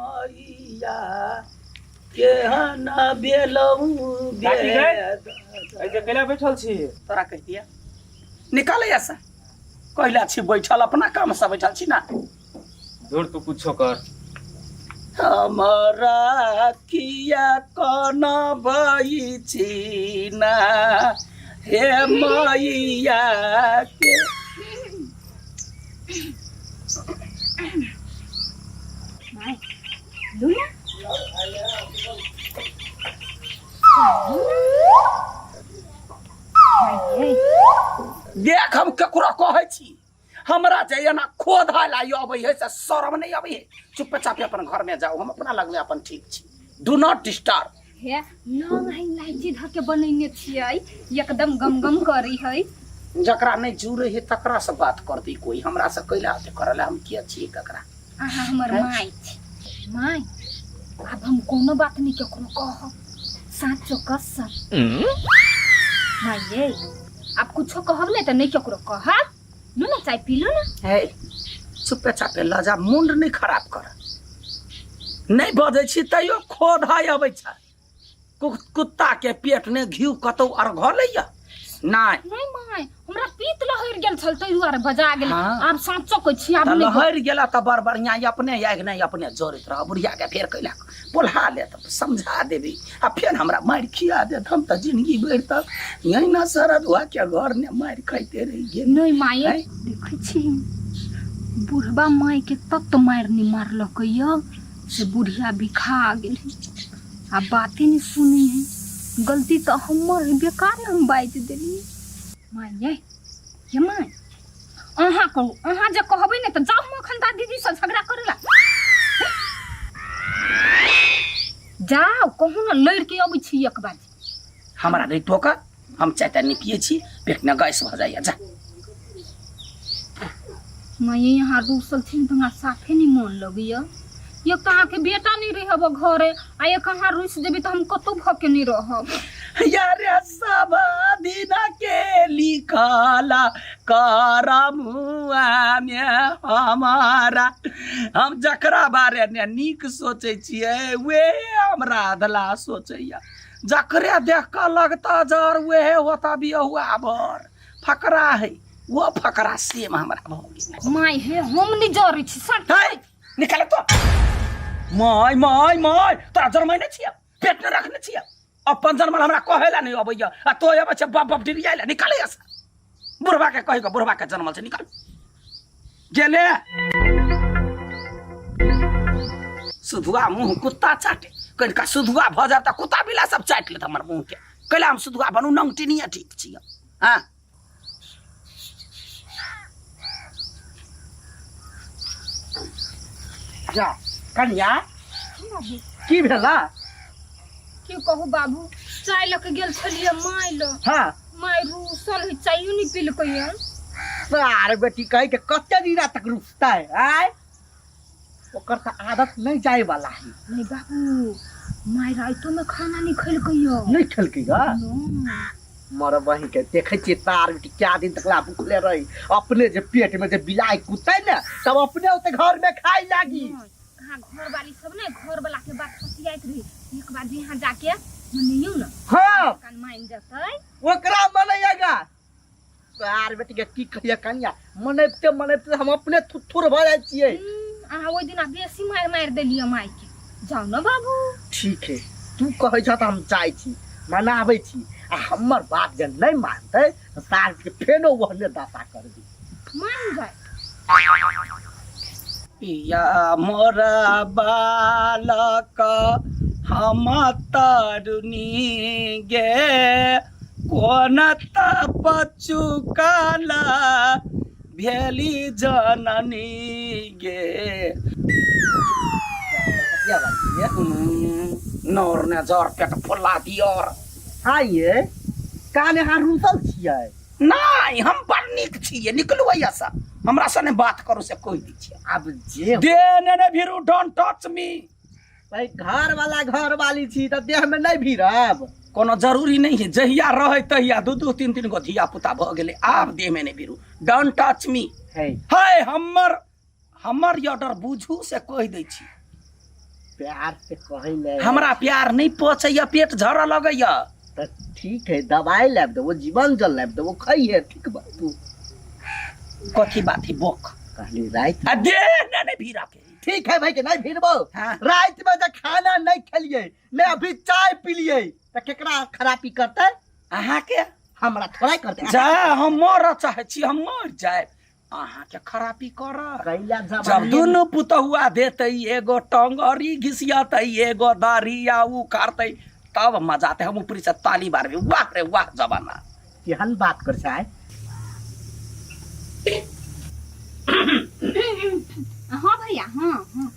मैया केहन बेलऊ ऐसे केला बैठल छी तोरा कह दिया निकाले ऐसा कहला छी बैठल अपना काम से बैठल छी ना दूर तू कुछो कर हमरा किया कन भई छी ना हे मैया के देख हम केकरा कहै छी हमरा जे ना खोधा लाई अबै है से शर्म नहीं अबै है चुप चाप अपन घर में जाओ हम अपना लग में अपन ठीक छी डू नॉट डिस्टर्ब हे लौंग है इलायची धर के बनैने छियै एकदम गमगम करी है जकरा नहीं जुड़े है तकरा से बात कर दी कोई हमरा से कैला से करला हम किया छी ककरा आहा हमर माई माई अब हम कोनो बात नहीं केकरो कह साचो कसम माई ये आप कुछो कहब नहीं तो नहीं केकरो कह नो ना चाय पी लो ना है चुपे चापे लजा मुंड नहीं खराब कर नहीं बजे छी तैयो खोधा अबै छ कुत्ता के पेट ने घी कतौ और घर लैया नहीं नहीं माई हमरा पीत लहर गेल छल तै दुआरे बजा गेल हाँ। आब साचो कह छी आब नहीं लहर गेला त बड़ बढ़िया अपने आग नहीं अपने जोरत रह बुढ़िया के फेर कैला बोला ले त समझा देबी आ फेर हमरा मार खिया दे हम त जिंदगी भर तक यही ना सरद हुआ के घर ने मार खाइते रह गेल नहीं माई देखै छी बुढ़बा माई के तक तो मार नहीं मारलक यो से बुढ़िया बिखा गेल आ बातें नहीं सुनी है गलती तो हमर बेकार हम बाज देली माई ये माई अहाँ कहू अहाँ जे कहबै ने तो जाऊ हम खंदा दीदी से झगड़ा करेला जाओ कहू ना लड़ के अबै छी एक बार हमरा नहीं टोका हम चाहता नहीं पिए छी पेट में गैस भ जाइए जा माई यहाँ रूसल थी तो हमरा साफे नहीं मन लगैया ये कहाँ के बेटा नहीं रहब घरे आ ये कहाँ रुस देबी तो हम कतौ भके नहीं रहब यार सब दिन के लिखला करमुआ में हमारा हम जकरा बारे ने नीक सोचे छिए वे हमरा अधला सोचैया जकरे देख के लगता जर वे होता भी हुआ बर फकरा है वो फकरा सेम हमरा भ गेल माई हे हम नहीं जरी छी सट है निकाल तो माय माय माय तोरा जरमै नै छिया पेट में रखने छिया अपन जन्मल हमरा कहेला नहीं अबैया आ तो अब छ बाप बाप डिरियाला निकाले ऐसा बुढ़वा के कहि के बुढ़वा के जन्मल से निकाल गेले सुधुआ मुंह कुत्ता चाटे कनिका सुधुआ भ जा त कुत्ता बिला सब चाट लेत हमर मुंह के कैला हम सुधुआ बनू नंगटी नहीं ठीक छिया हां जा कन्या की भेला की कहू बाबू चाय लके गेल छलिए माई ल हां माई रूसल है चाय नहीं पील कहिया सारे बेटी कहे के कते दिन तक रुकता है आय ओकर त आदत नहीं जाए वाला है नहीं बाबू माई रातो में खाना नहीं खैल कहियो नहीं खेलके गा मर वही के देखे छी तार बेटी क्या दिन तक ला भूखले रही अपने जे पेट में जे बिलाई कुत्ते न तब अपने उते घर में खाई लागी कहां घर वाली सब ने घर वाला के बात फसियाइत रही एक बार यहां जाके मनियो ना हां कान माइन जतै ओकरा मनैगा सार बेटी के की कहिया कन्या मनैते हम अपने थुथुर भ जाय छियै अहाँ ओइ दिन बेसी मार देलिए माई के जाऊ ना बाबू ठीक है तू कहै छ त हम चाहै छी मनाबै छी आ हमर बात जे नहीं मानते तो सार के फेनो वहने दाता कर दी मान जाए या मोरा बालक हम तरुनी गे कोन तपचुकला भेली जननी गे नौर ने जर पेट फुला दियर हाँ ये काने हाँ रूसल छियै नहीं हम बड़ निक छियै निकलू ऐसा हमरा सने बात करू से कोई दी छियै अब जे देने ने भीरू डोंट टच मी भाई घर वाला घर वाली छी त देह में नहीं भीरब कोनो जरूरी नहीं है जहिया रहे तहिया दू दू तीन तीन गो धिया पुता भ गेले आब देह में नहीं भीरू डोंट टच मी है हाय हमर ऑर्डर बुझू से कह दै छी प्यार से कहले हमरा प्यार नहीं पचैया, पेट झड़ लगैया। तो ठीक है, दवाई लाब दो, वो जीवन जल लाब दो, वो खाई है, ठीक बा। तू कथी बात है बोक कहली रात आ दे ने भीरा के। ठीक है भाई के नहीं फिरबो। हाँ। रात में जब खाना नहीं खलिए, मैं अभी चाय पी लिए, तो केकरा खराबी करते? अहाँ के हमरा थोड़ा करते जा हम मर चाहे छी, हम मर जाए, अहाँ के खराबी कर। कैला जब दोनों पुतहुआ देते, एगो टंगरी घिसियाते, एगो दारिया उखाड़ते, तब मजा आते। हम ऊपरी से ताली बार वाह रे वाह जमाना। केहन बात कर छै? हाँ भैया, हाँ हाँ।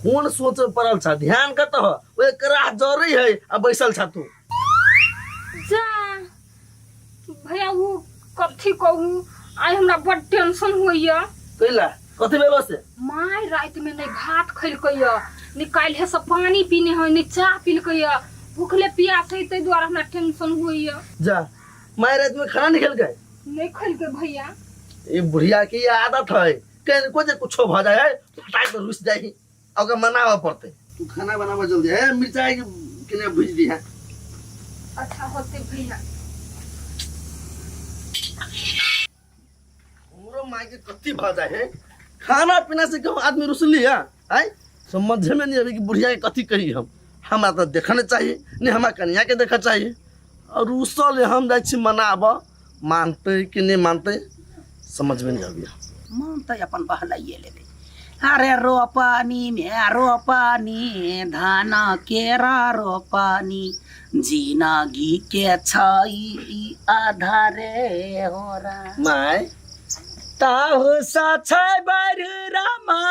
कौन सोच पड़ल छ? ध्यान कत हो? ओए करा जरै है आ बैसल छ तू। जा भैया वो कथी कहूँ, आई हमरा बड़ टेंशन होइया। कैला कथि भेलो से? माय रात में नहीं भात खैलकैया, नहीं काल्हि से पानी पीने है, नहीं चाह पीलकैया, भूखले प्यास है, तै द्वारा हमरा टेंशन होइया। जा माय रात में खाना नहीं खेल गए? नहीं खैलकै भैया। ये बुढ़िया की ये आदत है, कहीं को जे कुछो भ जाए है फटाक से रुस जाई, अगर मनावा पड़ते। तू खाना बनावा जल्दी है, मिर्चाई के भुज दी है। अच्छा होते भैया। हमरो माय के कथि भ जाए है, खाना पीना से क्यों आदमी रुसली है? आई समझ में नहीं आवे कि बुढ़िया के कथि कही हम। हमरा तो देखने चाहिए, नहीं हमरा कन्या के देखा चाहिए। और रुसल हम जाय छी मनावा, मानते कि नहीं मानते समझ में नहीं आविया। मानते अपन बहलाइए ले। अरे रोपनी में रोपनी, धान केरा रोपनी, जिनगी के छई आधारे होरा। माय ताहु सछै बर रामा,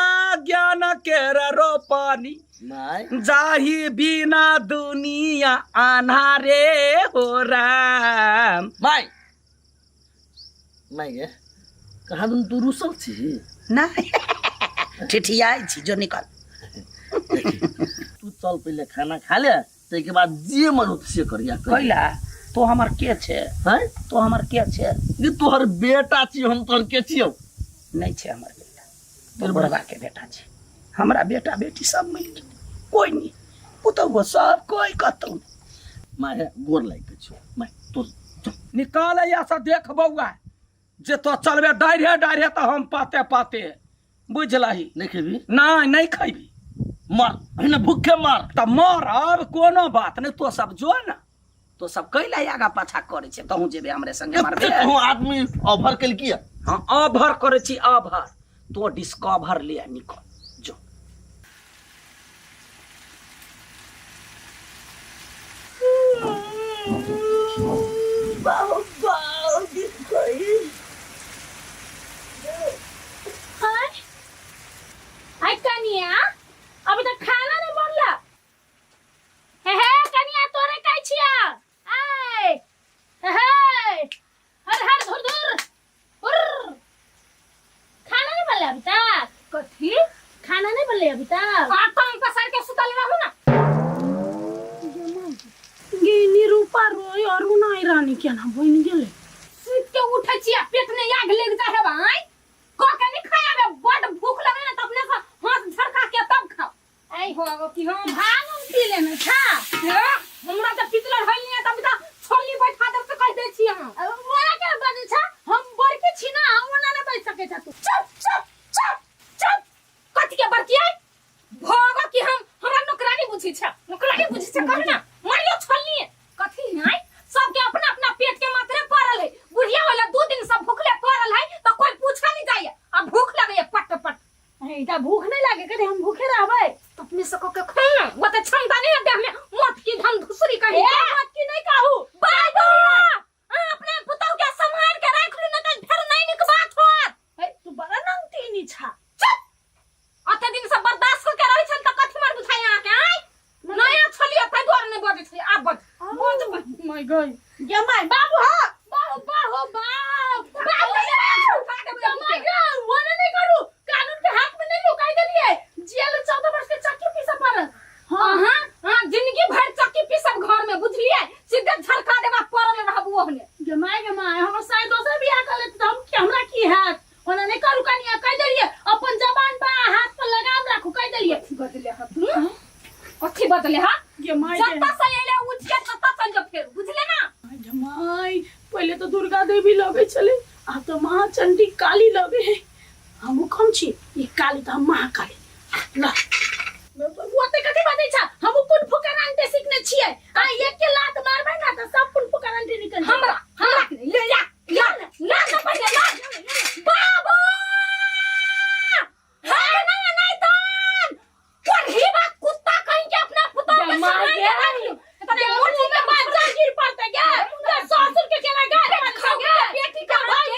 ज्ञान केरा रोपनी, माय जाही बिना दुनिया अन्हारे हो राम। माय माय गे कहाँ तू रुसल छी? नहीं ठिठियाई छी, जो निकल। तू चल पहले खाना खा ले, के बाद जे मन हो से करिया। कैला तो हमर के छे? हैं तो हमर के छे? ये तोहर बेटा छी, हम तोहर के छियो? नहीं छे हमर बेटा, तोर बड़वा के बेटा छे। हमरा बेटा बेटी सब मिल गए, कोई नहीं पुतौ सब कोई कतौ नहीं। माय गोर लाग के छियो माय तू निकाल ऐसा देख बउआ, जे तो चलबे डाइरे डाइरे तो हम पाते पाते बुझलही। नहीं खेबी? नहीं खैबी, मर है भूखे मर। तब मर, अब कोनो बात नहीं। तो सब जो ना, तो सब कैला आगा पाछा करे छे, तहू जेबे हमरे संगे मारबे। तू आदमी ऑफर कल किया? हां अभर करे छी, अभर तो डिस्कवर ले निकल जो। हाय हाय कनिया, अभी तक खाना नहीं बनला। हे कनिया तोरे काई छिया? आय हे हर हर धुर धुर उर, खाना नहीं बनला अभी तक? कथी खाना नहीं बनले अभी तक? आतंक पसार के सुतल रहू ना। गे रूपा रोय और उनाई रानी के ना बन गेले। सुत के उठे छिया, पेट में आग लग जा है भाई। को के नहीं खाया बे, बड़ भूख लगे ना, तब ने से हाथ झरका के तब खाओ। आई हो कि हम भांग पी लेना था। हमरा त पितलर होइल नहीं, तब त छोली बैठा दे त कह दे छी हम। मोरा के बजे छ, हम बड़की छी ना, ओना ने बैठ सके छ तू। चुप चुप चुप चुप, कथि के बड़की है भोग कि हमरा नौकरानी बुझी छ, नौकरानी बुझी छ कह ना। मारियो छोली कथि है, सबके अपना अपना पेट के मात्रे पड़ल है। बुढ़िया वाला 2 दिन सब भूखले पड़ल है, तो कोई पूछा नहीं जाए। अब भूख लगे पट पट। इटा भूख नहीं लागे कदे हम भूखे रहबै? तो अपने सको के खा, वो तो क्षमता नहीं है देह में। मत की धन धुसरी कही, मत की नहीं कहू। बाय दो अपने पुतौ के संभाल के रख लू, न त फिर नहीं निक बात होत। तू बड़ा नंगती नी छा। चुप, अते दिन से बर्दाश्त करके रही छन, त कथि मार बुझाई आ के आई नया छोलिया तै द्वार नहीं बजे छै। आब बज माय गॉड ये माय बाबू हा बाबू बाबू बाबू जमाई गे मने नहीं करू, कानून के हाथ में नहीं लुकाई देलिए। जेल 14 वर्ष के चक्की पीसब पर। हां जिंदगी भर चक्की पीसब घर में, बुझलिए? सीधे झलका देबा पड़ल रहबू ओहने। गे माय हम शायद दोसर बियाह कर लेत त हम के हमरा की हैत? ओना नहीं करू कनिया कह देलिए, अपन जबान बा हाथ पर लगाम राखू कह देलिए। बदले हाथ कथी बदले हा ये माई जत्ता से एले उठ के तत्ता चल जा फिर बुझले ना माई पहले तो दुर्गा देवी लगे चले अब तो महाचंडी काली लगे है हम कम छी ये काली तो हम महाकाली ला ओते कथी बाते छ हम कुन फुकरान ते सीखने छियै आ एक के लात मारबै ना त सब कुन फुकरान ते निकल हमरा ले जा ला ना पहले ला बाबू हां ना नहीं तन पढ़ी बा कुत्ता कहीं के अपना पुता के मार तने मुट्ठी में बात जा गिर पड़ते गे तो ससुर के केना गाय खाओगे बेटी का भाई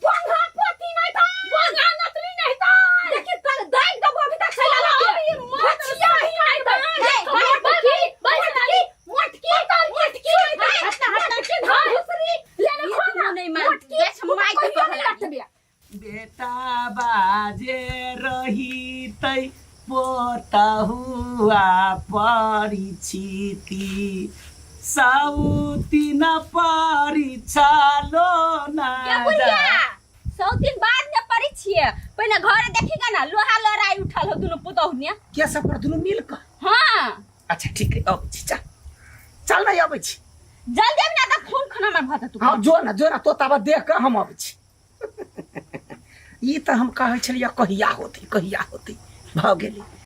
बंगा पति नहीं था बंगा नतली नहीं था देखि तक दाई दबो अभी तक चला ला मछिया ही नहीं था मटकी घुसरी लेने खाना नहीं मार देश माई के कहला बेटा बाजे रही तै पोता हुआ परिचिति साउती न परिछालो न क्या बुढ़िया 100 दिन बाद में परी छिए पहले घर देखिगा ना लोहा लड़ाई उठल हो दोनों पुतौनिया क्या सब पर दुनु मिल कर हां अच्छा ठीक है अब छी चल ना आबै छी जल्दी ना त खून खाना में भत तू हां जो ना तो तब देख के हम आबै छी ई त हम कहै छलिया कहिया होती भाग गेली